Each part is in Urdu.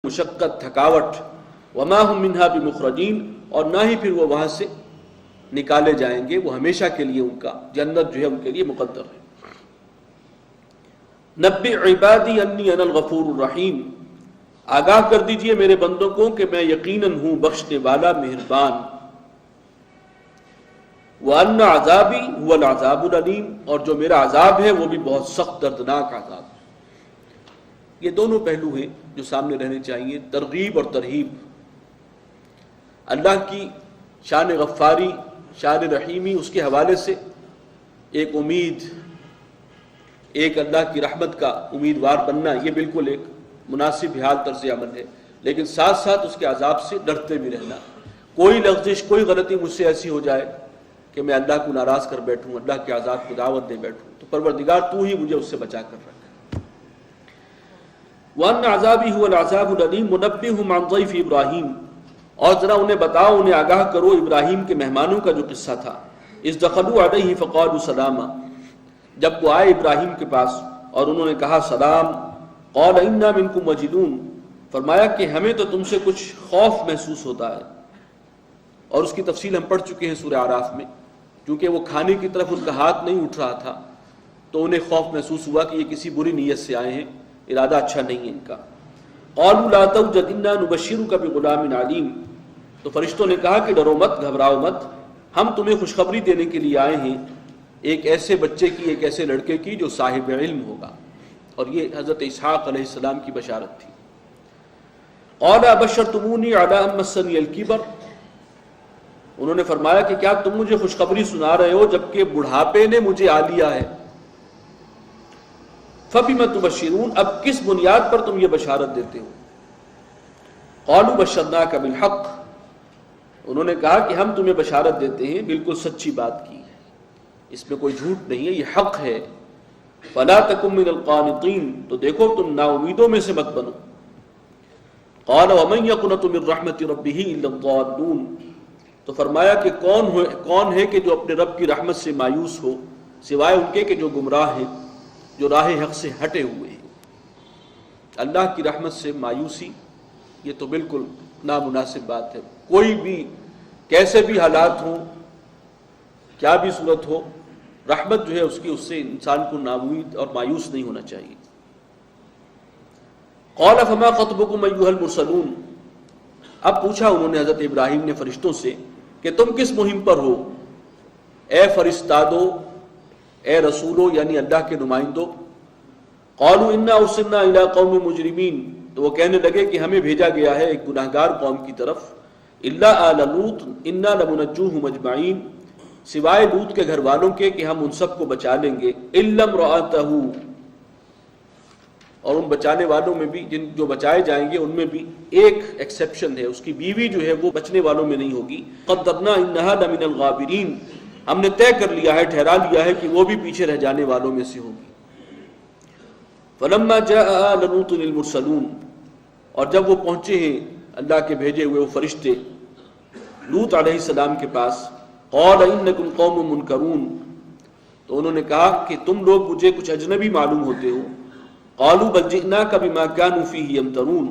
مشقت تھکاوٹ، وما ہم منہا بمخرجین، اور نہ ہی پھر وہ وہاں سے نکالے جائیں گے، وہ ہمیشہ کے لیے ان کا جنت جو ہے ان کے لیے مقدر ہے۔ نبئ عبادی انی انا الغفور الرحیم، آگاہ کر دیجئے میرے بندوں کو کہ میں یقیناً ہوں بخشنے والا مہربان۔ وَأَنَّ عَذَابِي هُوَ الْعَذَابُ الْأَلِيمُ، اور جو میرا عذاب ہے وہ بھی بہت سخت دردناک عذاب ہے۔ یہ دونوں پہلو ہیں جو سامنے رہنے چاہیے، ترغیب اور ترہیب۔ اللہ کی شان غفاری، شان رحیمی، اس کے حوالے سے ایک امید، ایک اللہ کی رحمت کا امیدوار بننا، یہ بالکل ایک مناسب حال طرز عمل ہے، لیکن ساتھ ساتھ اس کے عذاب سے ڈرتے بھی رہنا۔ کوئی لغزش، کوئی غلطی مجھ سے ایسی ہو جائے کہ میں اللہ کو ناراض کر بیٹھوں، اللہ کے عذاب کو دعوت دے بیٹھوں، تو پروردگار تو ہی مجھے اس سے بچا کر رکھ۔ وَأَنَّ عَذَابِي هُوَ الْعَذَابُ الْأَلِيمُ وَنَبِّئْهُمْ عَنْ ضَيْفِ إِبْرَاهِيمَ، اور ذرا انہیں بتاؤ، انہیں آگاہ کرو ابراہیم کے مہمانوں کا جو قصہ تھا۔ اذ دخلوا علیہ فقالوا سلاما، جب وہ آئے ابراہیم کے پاس اور انہوں نے کہا سلام۔ قال انا منکم وجلون، فرمایا کہ ہمیں تو تم سے کچھ خوف محسوس ہوتا ہے، اور اس کی تفصیل ہم پڑھ چکے ہیں سورہ اعراف میں۔ کیونکہ وہ کھانے کی طرف ان کا ہاتھ نہیں اٹھ رہا تھا تو انہیں خوف محسوس ہوا کہ یہ کسی بری نیت سے آئے ہیں، ارادہ اچھا نہیں ہے ان کا۔ قالوا لا توجل انا نبشرک بغلام علیم، تو فرشتوں نے کہا کہ ڈرو مت، گھبراؤ مت، ہم تمہیں خوشخبری دینے کے لیے آئے ہیں ایک ایسے بچے کی، ایک ایسے لڑکے کی جو صاحب علم ہوگا، اور یہ حضرت اسحاق علیہ السلام کی بشارت تھی۔ قال ابشرتمونی علی ان مسنی الکبر، انہوں نے فرمایا کہ کیا تم مجھے خوشخبری سنا رہے ہو جبکہ بڑھاپے نے مجھے آ لیا ہے؟ فبم تبشرون، اب کس بنیاد پر تم یہ بشارت دیتے ہو؟ قالوا بشرناک بالحق، انہوں نے کہا کہ ہم تمہیں بشارت دیتے ہیں بالکل سچی بات کی، اس میں کوئی جھوٹ نہیں ہے، یہ حق ہے۔ فلا تکن من القانطین، تو دیکھو تم نا امیدوں میں سے مت بنو۔ قال ومن یقنط من رحمت ربہ الا الضالون، تو فرمایا کہ کون ہے کہ جو اپنے رب کی رحمت سے مایوس ہو سوائے ان کے کہ جو گمراہ ہیں، جو راہ حق سے ہٹے ہوئے ہیں۔ اللہ کی رحمت سے مایوسی یہ تو بالکل نامناسب بات ہے۔ کوئی بھی کیسے بھی حالات ہوں، کیا بھی صورت ہو، رحمت جو ہے اس کی، اس سے انسان کو ناامید اور مایوس نہیں ہونا چاہیے۔ قال فما خطبکم ایھا المرسلون، اب پوچھا انہوں نے حضرت ابراہیم نے فرشتوں سے کہ تم کس مہم پر ہو، اے فرستادو، اے رسولو، یعنی اللہ کے نمائندوں۔ قالوا انا ارسلنا الی قوم مجرمین، تو وہ کہنے لگے کہ ہمیں بھیجا گیا ہے ایک گناہگار قوم کی طرف۔ الا آل لوط انا لمنجوہم اجمعین، سوائے لوط کے گھر والوں کے کہ ہم ان سب کو بچا لیں گے۔ الا امرأتہ، اور ان بچانے والوں میں بھی، جو بچائے جائیں گے ان میں بھی ایک ایکسیپشن ہے، اس کی بیوی جو ہے وہ بچنے والوں میں نہیں ہوگی۔ قدرنا انہا لمن الغابرین، ہم نے طے کر لیا ہے، ٹھہرا لیا ہے کہ وہ بھی پیچھے رہ جانے والوں میں سے ہوگی۔ فلما جاء آل لوط المرسلون، اور جب وہ پہنچے ہیں اللہ کے بھیجے ہوئے وہ فرشتے لوط علیہ السلام کے پاس، قال انکم قوم منکرون، تو انہوں نے کہا کہ تم لوگ مجھے کچھ اجنبی معلوم ہوتے ہو۔ قالوا بل جئناک بما كانوا فیہ یمترون،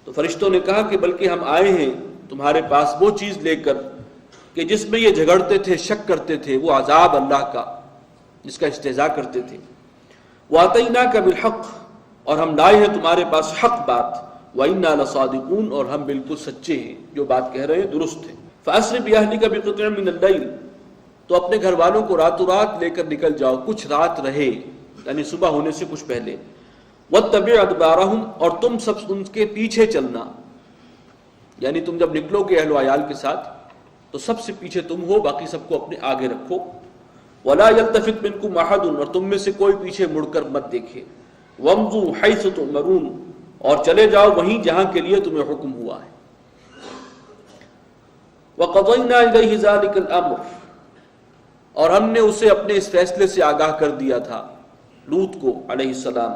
تو فرشتوں نے کہا کہ بلکہ ہم آئے ہیں تمہارے پاس وہ چیز لے کر کہ جس میں یہ جھگڑتے تھے، شک کرتے تھے، وہ عذاب اللہ کا جس کا استہزاء کرتے تھے۔ واتیناک بالحق، اور ہم لائے ہیں تمہارے پاس حق بات۔ وانا لصادقون، اور ہم بالکل سچے ہیں، جو بات کہہ رہے ہیں درست ہے۔ فاسر باہلک بقطع من اللیل، تو اپنے گھر والوں کو راتوں رات لے کر نکل جاؤ، کچھ رات رہے، یعنی صبح ہونے سے کچھ پہلے۔ واتبع ادبارہم، اور تم سب ان کے پیچھے چلنا، یعنی تم جب نکلو گے اہل و عیال کے ساتھ تو سب سے پیچھے تم ہو، باقی سب کو اپنے آگے رکھو۔ ولا یلتفت منکم احد، اور تم میں سے کوئی پیچھے مڑ کر مت دیکھے۔ وامضوا حیث تؤمرون، اور چلے جاؤ وہیں جہاں کے لیے تمہیں حکم ہوا ہے۔ وقضینا الیہ ذلک الامر، اور ہم نے اسے اپنے اس فیصلے سے آگاہ کر دیا تھا لوط کو علیہ السلام،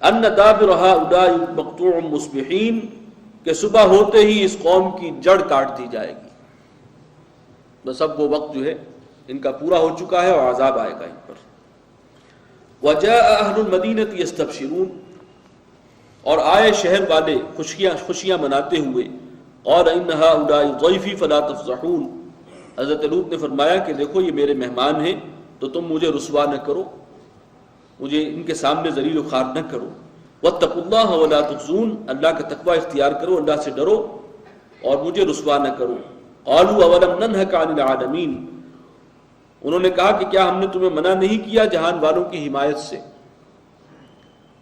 ان دابر ہؤلاء مقطوع مصبحین، کہ صبح ہوتے ہی اس قوم کی جڑ کاٹ دی جائے گی، بس اب وہ وقت جو ہے ان کا پورا ہو چکا ہے اور عذاب آئے گا ان پر۔ وجاء اہل المدینۃ یستبشرون، اور آئے شہر والے خوشیاں مناتے ہوئے، اور ان ہؤلاء ضیفی فلا تفضحون، حضرت لوط نے فرمایا کہ دیکھو یہ میرے مہمان ہیں تو تم مجھے رسوا نہ کرو، مجھے ان کے سامنے ذلیل و خوار نہ کرو۔ واتقوا اللہ ولا تخزون، اللہ کا تقوی اختیار کرو، اللہ سے ڈرو اور مجھے رسوا نہ کرو۔ قالوا اولم ننهك عن العالمین، انہوں نے کہا کہ کیا ہم نے تمہیں منع نہیں کیا جہان والوں کی حمایت سے،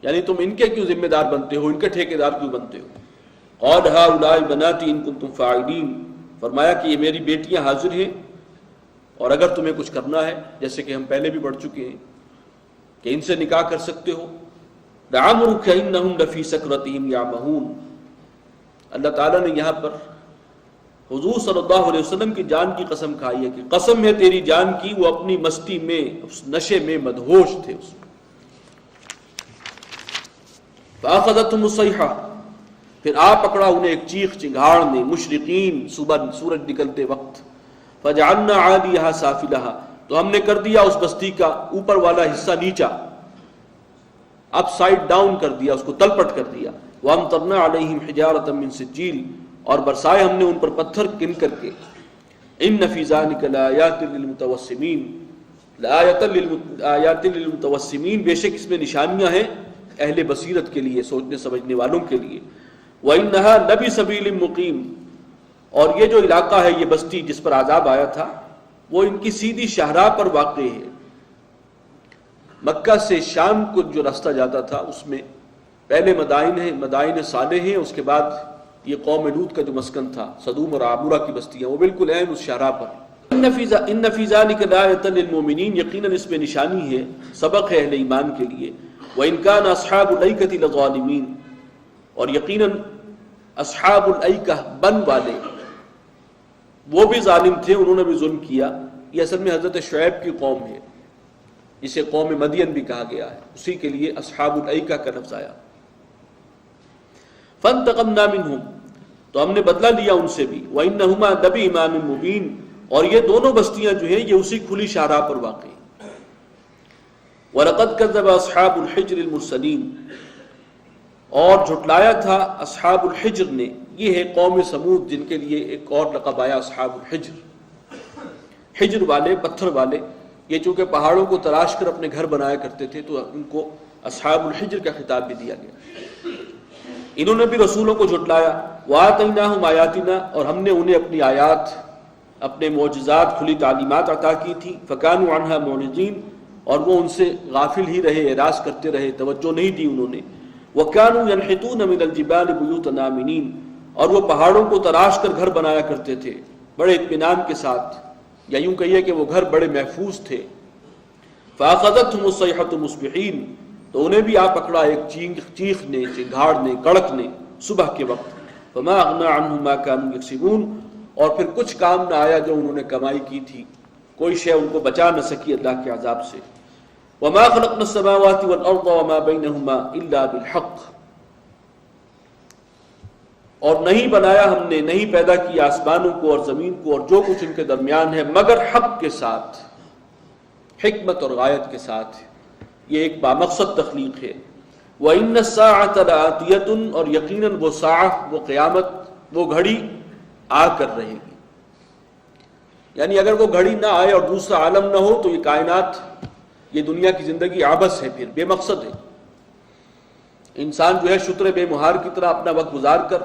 یعنی تم ان کے کیوں ذمہ دار بنتے ہو، ان کے ٹھیکیدار کیوں بنتے ہو۔ قال هؤلاء بناتی ان کنتم فاعلین، فرمایا کہ یہ میری بیٹیاں حاضر ہیں اور اگر تمہیں کچھ کرنا ہے، جیسے کہ ہم پہلے بھی پڑھ چکے ہیں کہ ان سے نکاح کر سکتے ہو۔ لعمرک انہم لفی سکرتہم یعمہون، اللہ تعالیٰ نے یہاں پر حضور صلی اللہ علیہ وسلم کی جان کی قسم کھائی ہے کہ قسم ہے تیری جان کی، وہ اپنی مستی میں، اس نشے میں مدہوش تھے۔ اس میں فاخذتہم الصیحہ، پھر آ پکڑا انہیں ایک چیخ چنگھاڑ نے، مشرقین، صبح سورج نکلتے وقت۔ فجعلنا عالیہا سافلہا، تو ہم نے کر دیا اس بستی کا اوپر والا حصہ نیچا، اپ سائڈ ڈاؤن کر دیا، اس کو تلپٹ کر دیا۔ وامطرنا علیہم حجارۃ من سجیل، اور برسائے ہم نے ان پر پتھر کن کر کے۔ ان فی ذلک لآیات للمتوسمین، بے شک اس میں نشانیاں ہیں اہل بصیرت کے لیے، سوچنے سمجھنے والوں کے لیے۔ وَإِنَّهَا لَبِسَبِيلٍ مُقِيمٍ، اور یہ جو علاقہ ہے، یہ بستی جس پر عذاب آیا تھا، وہ ان کی سیدھی شاہراہ پر واقع ہے۔ مکہ سے شام کو جو راستہ جاتا تھا اس میں پہلے مدائن ہیں، مدائن صالح ہیں، اس کے بعد یہ قوم لوط کا جو مسکن تھا، سدوم اور عامورہ کی بستیاں، وہ بالکل عین اس شاہراہ پر۔ ان فی ذلک لآیۃ للمؤمنین، یقیناً اس میں نشانی ہے، سبق ہے اہل ایمان کے لیے۔ وإن كان اصحاب الایکۃ لظالمین، اور یقیناً اصحاب الایکہ بن والے وہ بھی ظالم تھے، انہوں نے بھی ظلم کیا۔ یہ اصل میں حضرت شعیب کی قوم ہے، جسے قوم مدین بھی کہا گیا ہے، اسی کے لیے اصحاب الایکہ کا لفظ آیا۔ فانتقمنا منہم، تو ہم نے بدلہ لیا ان سے بھی۔ وانہما لبإمام مبین، اور یہ دونوں بستیاں جو ہیں یہ اسی کھلی شاہراہ پر واقع ہیں۔ وَلَقَدْ كَذَّبَ أَصْحَابُ الْحِجْرِ الْمُرْسَلِينَ، اور جھٹلایا تھا اصحاب الحجر نے، یہ ہے قوم سمود جن کے لیے ایک اور لقب آیا اصحاب الحجر، حجر والے، پتھر والے۔ یہ چونکہ پہاڑوں کو تراش کر اپنے گھر بنایا کرتے تھے تو ان کو اصحاب الحجر کا خطاب بھی دیا گیا۔ انہوں نے بھی رسولوں کو جھٹلایا۔ وَآتَيْنَاهُمْ آیَاتِنَا، اور ہم نے انہیں اپنی آیات، اپنے معجزات، کھلی تعلیمات عطا کی تھی۔ فَكَانُوا عَنْهَا مُعْرِضِينَ، اور وہ ان سے غافل ہی رہے، اعراض کرتے رہے، توجہ نہیں دی انہوں نے۔ وَكَانُوا يَنْحِتُونَ مِنَ الْجِبَالِ بُيُوتًا آمِنِينَ، اور وہ پہاڑوں کو تراش کر گھر بنایا کرتے تھے بڑے اطمینان کے ساتھ، یا یوں کہیے کہ وہ گھر بڑے محفوظ تھے۔ فَأَخَذَتْهُمُ الصَّيْحَةُ مُصْبِحِينَ، تو انہیں بھی آ پکڑا ایک چیخ نے، چنگھاڑ نے، کڑک نے، صبح کے وقت۔ فَمَا أَغْنَىٰ عَنْهُمْ مَا كَانُوا يَكْسِبُونَ، اور پھر کچھ کام نہ آیا جو انہوں نے کمائی کی تھی، کوئی شے ان کو بچا نہ سکی اللہ کے عذاب سے۔ وَمَا خَلَقْنَا السَّمَاوَاتِ وَالْأَرْضَ وَمَا بَيْنَهُمَا إِلَّا بِالْحَقِّ، اور نہیں بنایا ہم نے، نہیں پیدا کیا آسمانوں کو اور زمین کو اور جو کچھ ان کے درمیان ہے، مگر حق کے ساتھ، حکمت اور غایت کے ساتھ۔ یہ ایک بامقصد تخلیق ہے۔ وَإِنَّ السَّاعَةَ لَآتِيَةٌ، اور یقیناً وہ ساعہ، وہ قیامت، وہ گھڑی آ کر رہے گی۔ یعنی اگر وہ گھڑی نہ آئے اور دوسرا عالم نہ ہو تو یہ کائنات، یہ دنیا کی زندگی عبث ہے، پھر بے مقصد ہے۔ انسان جو ہے شتر بے مہار کی طرح اپنا وقت گزار کر،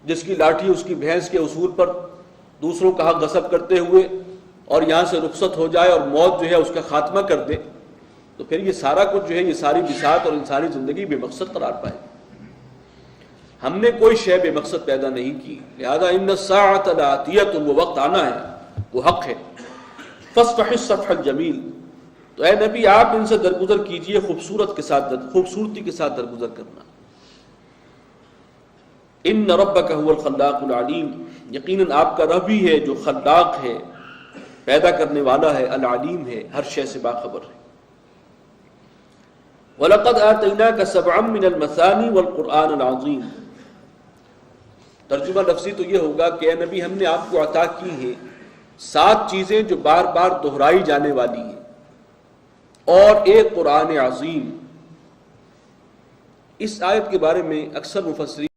جس کی لاٹھی اس کی بھینس کے اصول پر دوسروں کا حق غصب کرتے ہوئے اور یہاں سے رخصت ہو جائے اور موت جو ہے اس کا خاتمہ کر دے، تو پھر یہ سارا کچھ جو ہے، یہ ساری بساط اور انسانی زندگی بے مقصد قرار پائے۔ ہم نے کوئی شے بے مقصد پیدا نہیں کی، لہذا ان الساعۃ لآتیۃ، وہ وقت آنا ہے، وہ حق ہے۔ فاصفح الصفح الجمیل، تو اے نبی آپ ان سے درگزر کیجئے، خوبصورتی کے ساتھ درگزر کرنا۔ ان ربک هو الخلاق العلیم، یقیناً آپ کا رب ہی ہے جو خلاق ہے، پیدا کرنے والا ہے، العلیم ہے، ہر شے سے باخبر ہے۔ وَلَقَدْ آتَيْنَاكَ سَبْعًا مِنَ الْمَثَانِي وَالْقُرْآنَ الْعَظِيمِ، ترجمہ لفظی تو یہ ہوگا کہ اے نبی ہم نے آپ کو عطا کی ہیں 7 چیزیں جو بار بار دہرائی جانے والی ہیں، اور ایک قرآن عظیم۔ اس آیت کے بارے میں اکثر مفسرین